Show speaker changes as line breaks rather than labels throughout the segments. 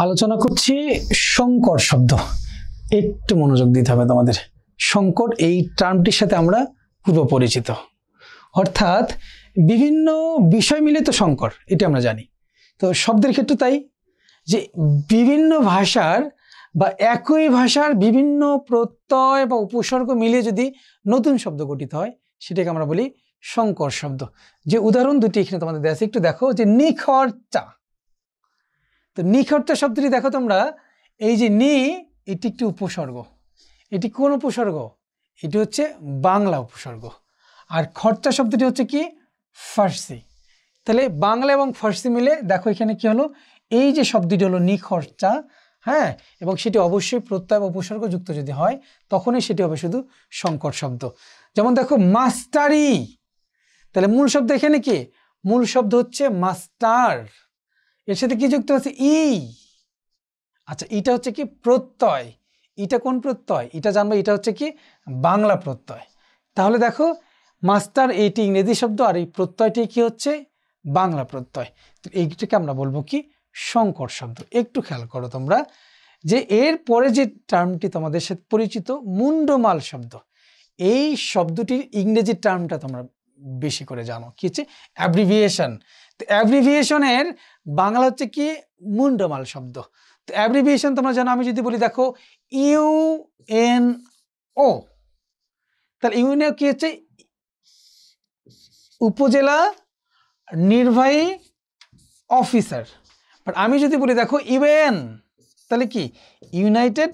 আলোচনা করছি সংকর শব্দ। একটু মনোযোগ দিতে হবে তোমাদের। সংকর এই টার্মটির সাথে আমরা পূর্ব পরিচিত, অর্থাৎ বিভিন্ন বিষয় মিলে তো সংকর, এটা আমরা জানি। তো শব্দের ক্ষেত্রে তাই, যে বিভিন্ন ভাষার বা একই ভাষার বিভিন্ন প্রত্যয় বা উপসর্গ মিলিয়ে যদি নতুন শব্দ গঠিত হয় সেটাকে আমরা বলি সংকর শব্দ। যে উদাহরণ দুটি এখানে তোমাদের দেওয়া আছে, একটু দেখো। যে নিখরচা, তো নিখরচা শব্দটি দেখো তোমরা, এই যে নি, এটি একটি উপসর্গ। এটি কোন উপসর্গ? এটি হচ্ছে বাংলা উপসর্গ। আর খরচা শব্দটি হচ্ছে কি? ফার্সি। তাহলে বাংলা এবং ফার্সি মিলে দেখো এখানে কি হলো, এই যে শব্দটি হলো নিখরচা, হ্যাঁ, এবং সেটি অবশ্যই প্রত্যয় বা উপসর্গ যুক্ত যদি হয় তখনই সেটি হবে শুধু সংকর শব্দ। যেমন দেখো মাস্টারি, তাহলে মূল শব্দ এখানে কি? মূল শব্দ হচ্ছে মাস্টার, এর সাথে কি যুক্ত আছে? ই। আচ্ছা, এটা হচ্ছে কি? প্রত্যয়। এটা কোন প্রত্যয়? এটা জানবো। এটা হচ্ছে কি? বাংলা প্রত্যয়। তাহলে দেখো মাস্টার এটি ইংরেজি শব্দ, আর এই প্রত্যয়টি কি হচ্ছে? বাংলা প্রত্যয়। তো এইটাকে আমরা বলবো কি? সংকর শব্দ। একটু খেয়াল করো তোমরা, যে এর পরে যে টার্মটি তোমাদের সাথে পরিচিত মুন্ডমাল শব্দ, এই শব্দটির ইংরেজি টার্মটা তোমরা বেশি করে জানো, কি হচ্ছে? অ্যাব্রিভিয়েশন। তো অ্যাব্রিভিয়েশনের বাংলা হচ্ছে কি? মুন্ডমাল শব্দ। তো অ্যাব্রিভিয়েশন তোমরা জানো। আমি যদি বলি দেখো ইউএনও, তাহলে ইউএনও কি হচ্ছে? উপজেলা নির্বাহী অফিসার। বাট আমি যদি বলি দেখো ইউএন, তাহলে কি? United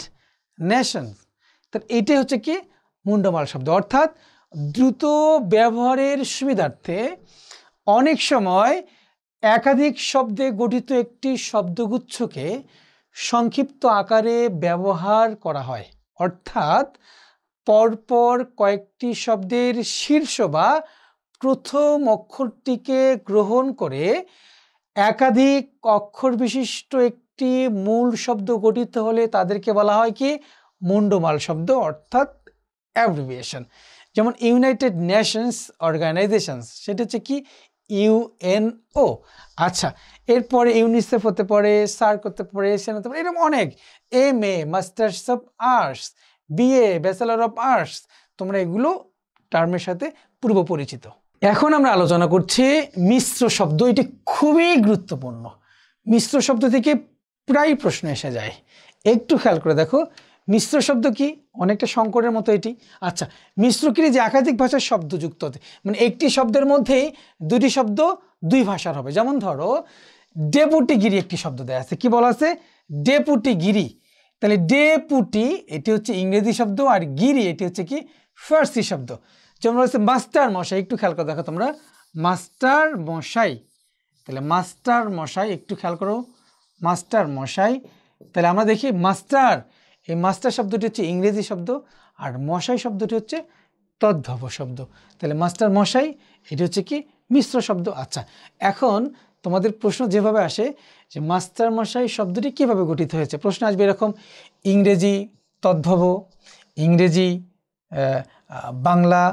Nations. তাহলে এটাই হচ্ছে কি? মুন্ডমাল শব্দ। অর্থাৎ দ্রুত ব্যবহারের সুবিধার্থে অনেক সময় একাধিক শব্দে গঠিত একটি শব্দগুচ্ছকে সংক্ষিপ্ত আকারে ব্যবহার করা হয়। অর্থাৎ পরপর কয়েকটি শব্দের শীর্ষ বা প্রথম অক্ষরটিকে গ্রহণ করে একাধিক অক্ষর বিশিষ্ট একটি মূল শব্দ গঠিত হলে তাদেরকে বলা হয় কি? মুন্ডমাল শব্দ, অর্থাৎ অ্যাব্রিভিয়েশন। যেমন ইউনাইটেড নেশনস অর্গানাইজেশনস, সেটা হচ্ছে কি? ইউএনও। আচ্ছা, এরপরে ইউনিসেফ হতে পারে, সার্ক হতে পারে, সেন হতে পারে, এরকম অনেক। MA masters of arts, BA bachelor of arts, তোমরা এগুলো টার্মের সাথে পূর্ব পরিচিত। এখন আমরা আলোচনা করছি মিশ্র শব্দ। এটি খুবই গুরুত্বপূর্ণ। মিশ্র শব্দ থেকে প্রায় প্রশ্ন এসে যায়। একটু খেয়াল করে দেখো, মিশ্র শব্দ কি? অনেকটা সংকরের মতো এটি। আচ্ছা, মিশ্র কি? যে একাধিক ভাষার শব্দ যুক্ত হতে, মানে একটি শব্দের মধ্যেই দুটি শব্দ দুই ভাষার হবে। যেমন ধরো ডেপুটিগিরি একটি শব্দ দেয়া আছে, কি বলা আছে? ডেপুটিগিরি। তাহলে ডেপুটি এটি হচ্ছে ইংরেজি শব্দ, আর গিরি এটি হচ্ছে কি? ফার্সি শব্দ। যেমন হচ্ছে মাস্টার মশাই, একটু খেয়াল করে দেখো তোমরা, মাস্টার মশাই। তাহলে মাস্টার মশাই, একটু খেয়াল করো, মাস্টার মশাই। তাহলে আমরা দেখি মাস্টার, এই মাস্টার শব্দটি হচ্ছে ইংরেজি শব্দ, আর মশাই শব্দটি হচ্ছে তদ্ভব শব্দ। তাহলে মাস্টার মশাই এটি হচ্ছে কি? মিশ্র শব্দ। আচ্ছা, এখন তোমাদের প্রশ্ন যেভাবে আসে যে মাস্টার মশাই শব্দটি কিভাবে গঠিত হয়েছে, প্রশ্ন আসবে এরকম: ইংরেজি তদ্ভব, ইংরেজি বাংলা,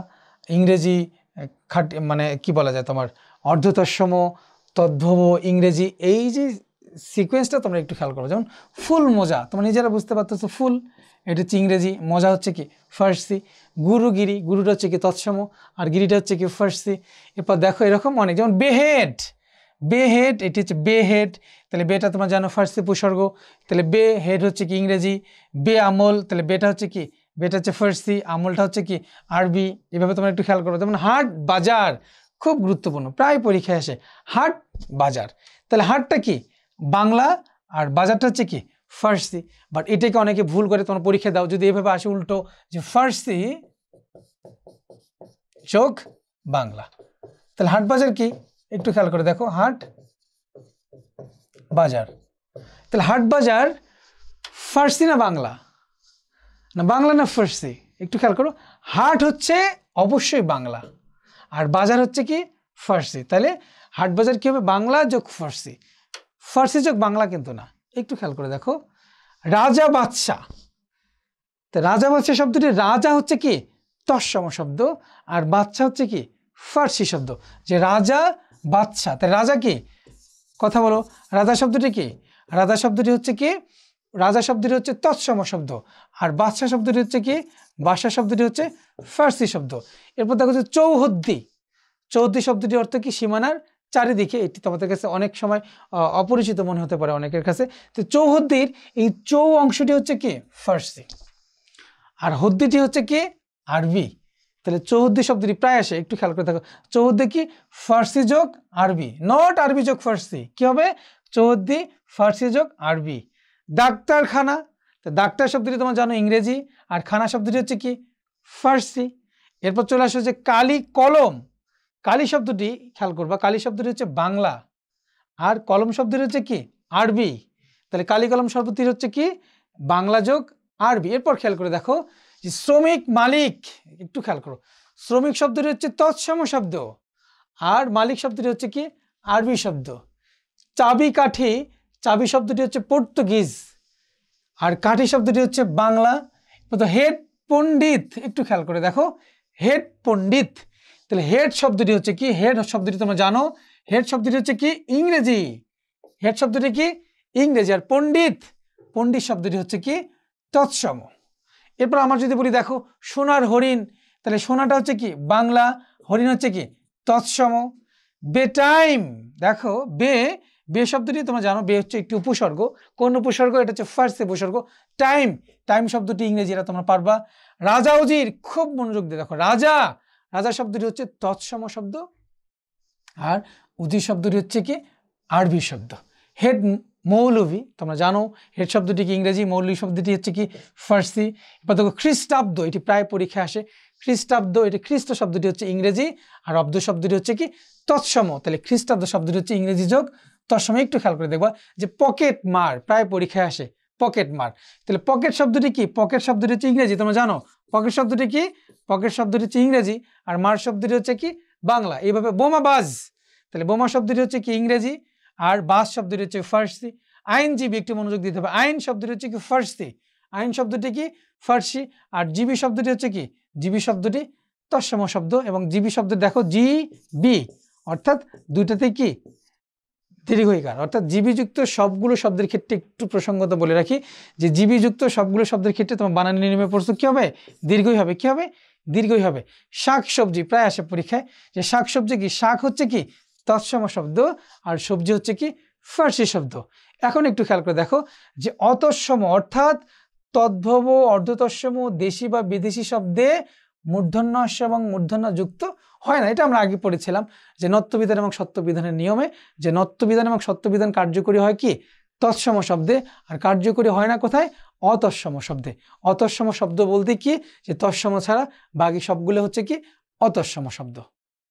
ইংরেজি মানে কি বলা যায় তোমার অর্ধতৎসম, তদ্ভব, ইংরেজি। এই যে সিকোয়েন্সটা তোমরা একটু খেয়াল করো। যেমন ফুল মোজা, তোমরা নিজেরা বুঝতে পারতেছো, ফুল এটা হচ্ছে ইংরেজি, মোজা হচ্ছে কি? ফার্সি। গুরুগিরি, গুরুটা হচ্ছে কি? তৎসম, আর গিরিটা হচ্ছে কি? ফার্সি। এরপর দেখো এরকম অনেক, যেমন বেহেড, বেহেড এটি হচ্ছে বেহেড। তাহলে বেটা তোমরা জানো ফার্সি উপসর্গ। তাহলে বে হেড হচ্ছে কি? ইংরেজি। বে আমল, তাহলে বেটা হচ্ছে কি? বেটা হচ্ছে ফার্সি, আমলটা হচ্ছে কি? আরবি। এভাবে তোমরা একটু খেয়াল করো। যেমন হাট বাজার, খুব গুরুত্বপূর্ণ, প্রায় পরীক্ষায় আসে হাট বাজার। তাহলে হাটটা কি? বাংলা, আর বাজারটা হচ্ছে কি? ফার্সি। বাট এটাকে অনেকে ভুল করে, তোমরা পরীক্ষা দাও যদি এভাবে আসে উল্টো, যে ফার্সি যোগ বাংলা। তাহলে হাট বাজার কি? একটু খেয়াল করে দেখো, হাট বাজার। তাহলে হাট বাজার ফার্সি না বাংলা? না বাংলা না ফার্সি? একটু খেয়াল করো, হাট হচ্ছে অবশ্যই বাংলা, আর বাজার হচ্ছে কি? ফার্সি। তাহলে হাট বাজার কি হবে? বাংলা যোগ ফার্সি, ফার্সি যোগ বাংলা কিন্তু না। একটু খেয়াল করে দেখো, রাজা বাদশাহ। তো রাজা বাদশাহ শব্দটি, রাজা হচ্ছে কি? তৎসম শব্দ, আর বাদশা হচ্ছে কি? ফার্সি শব্দ। যে রাজা বাদশাহ, তাহলে রাজা কি? কথা বলো, রাজা শব্দটি কি? রাজা শব্দটি হচ্ছে কি, রাজা শব্দটি হচ্ছে তৎসম শব্দ, আর বাদশাহ শব্দটি হচ্ছে কি, বাদশাহ শব্দটি হচ্ছে ফার্সি শব্দ। এরপর দেখো যে চৌহদ্দি, চৌহদ্দি শব্দটি অর্থ কি, সীমানার চারিদিকে। এটি তোমাদের কাছে অনেক সময় অপরিচিত মনে হতে পারে অনেকের কাছে। তো চৌহদ্দির এই চৌ অংশটি হচ্ছে কি ফার্সি, আর হদ্দিটি হচ্ছে কি আরবি। তাহলে চৌহদ্দি শব্দটি প্রায় আসে, একটু খেয়াল করে থাকো। চৌহদ্দি কি ফার্সি যোগ আরবি, নট আরবি যোগ ফার্সি। কি হবে? চৌহদ্দি ফার্সি যোগ আরবি। ডাক্তারখানা, তো ডাক্তার শব্দটি তোমরা জানো ইংরেজি, আর খানা শব্দটি হচ্ছে কি ফার্সি। এরপর চলে আসো যে কালি কলম, কালি শব্দটি খেয়াল করবা, কালি শব্দটি হচ্ছে বাংলা, আর কলম শব্দটি হচ্ছে কি আরবি। তাহলে কালি কলম শব্দটি হচ্ছে কি বাংলা যোগ আরবি। এরপর খেয়াল করে দেখো যে শ্রমিক মালিক, একটু খেয়াল করো, শ্রমিক শব্দটি হচ্ছে তৎসম শব্দ, আর মালিক শব্দটি হচ্ছে কি আরবি শব্দ। চাবি কাঠি, চাবি শব্দটি হচ্ছে পর্তুগিজ, আর কাঠি শব্দটি হচ্ছে বাংলা। তো হেড পণ্ডিত, একটু খেয়াল করে দেখো, হেড পণ্ডিত। তাহলে হেড শব্দটি হচ্ছে কি, হেড শব্দটি তোমরা জানো, হেড শব্দটি হচ্ছে কি ইংরেজি, হেড শব্দটি কি ইংরেজি, আর পণ্ডিত, পণ্ডিত শব্দটি হচ্ছে কি তৎসম। এরপর আমার যদি বলি দেখো সোনার হরিণ, তাহলে সোনাটা হচ্ছে কি বাংলা, হরিণ হচ্ছে কি তৎসম। বেটাইম, দেখো বে, বে শব্দটি তোমরা জানো, বে হচ্ছে একটি উপসর্গ। কোন উপসর্গ? এটা হচ্ছে ফার্স্ট উপসর্গ। টাইম, টাইম শব্দটি ইংরেজি, এটা তোমরা পারবা। রাজা উজির, খুব মনোযোগ দিয়ে দেখো, রাজা, রাজা শব্দটি হচ্ছে তৎসম শব্দ, আর উজির শব্দটি হচ্ছে কি আরবি শব্দ। হেড মৌলভী, তোমরা জানো হেড শব্দটি কি ইংরেজি, মৌলভী শব্দটি হচ্ছে কি ফার্সি। এবার দেখো খ্রিস্টাব্দ, এটি প্রায় পরীক্ষায় আসে, খ্রিস্টাব্দ, এটি খ্রিস্ট শব্দটি হচ্ছে ইংরেজি, আর অব্দ শব্দটি হচ্ছে কি তৎসম। তাহলে খ্রিস্টাব্দ শব্দটি হচ্ছে ইংরেজি যোগ তৎসম। একটু খেয়াল করে দেখবা যে পকেট মার, প্রায় পরীক্ষায় আসে পকেট মার। তাহলে পকেট শব্দটি কি, পকেট শব্দটি হচ্ছে ইংরেজি, তোমরা জানো পকেট শব্দটি কি, পকেট শব্দটি হচ্ছে ইংরেজি, আর মার শব্দটি হচ্ছে কি বাংলা। এইভাবে বোমাবাজ, তাহলে বোমা শব্দটি হচ্ছে কি ইংরেজি, আর বাস শব্দটি হচ্ছে ফার্সি। আইনজীবী, একটু মনোযোগ দিতে হবে, আইন শব্দটি হচ্ছে কি ফার্সি, আইন শব্দটি কি ফার্সি, আর জীবী শব্দটি হচ্ছে কি, জীবী শব্দটি তৎসম শব্দ। এবং জীবী শব্দ দেখো জি বি, অর্থাৎ দুইটাতে কি দীর্ঘইকার, অর্থাৎ জীবীযুক্ত সবগুলো শব্দের ক্ষেত্রে একটু প্রসঙ্গত বলে রাখি যে জীবীযুক্ত সবগুলো শব্দের ক্ষেত্রে তোমার বানান নিয়মে পড়ছো কি হবে, দীর্ঘই হবে। কি হবে? দীর্ঘই হবে। শাক সবজি, প্রায় আসে পরীক্ষায় যে শাক সবজি কি, শাক হচ্ছে কি তৎসম শব্দ, আর সবজি হচ্ছে কি ফার্সি শব্দ। এখন একটু খেয়াল করে দেখো যে অতৎসম, অর্থাৎ তদ্ভব, অর্ধতৎসম, দেশি বা বিদেশি শব্দে মূর্ধন্য এবং মূর্ধন্য যুক্ত হয় না। এটা আমরা আগে পড়েছিলাম যে নত্যবিধান এবং সত্যবিধানের নিয়মে, যে নত্যবিধান এবং সত্যবিধান কার্যকরী হয় কি তৎসম শব্দে, আর কার্যকরী হয় না কোথায়, অতৎসম শব্দে। অতৎসম শব্দ বলতে কি যে তৎসম ছাড়া বাকি সবগুলো হচ্ছে কি অতৎসম শব্দ।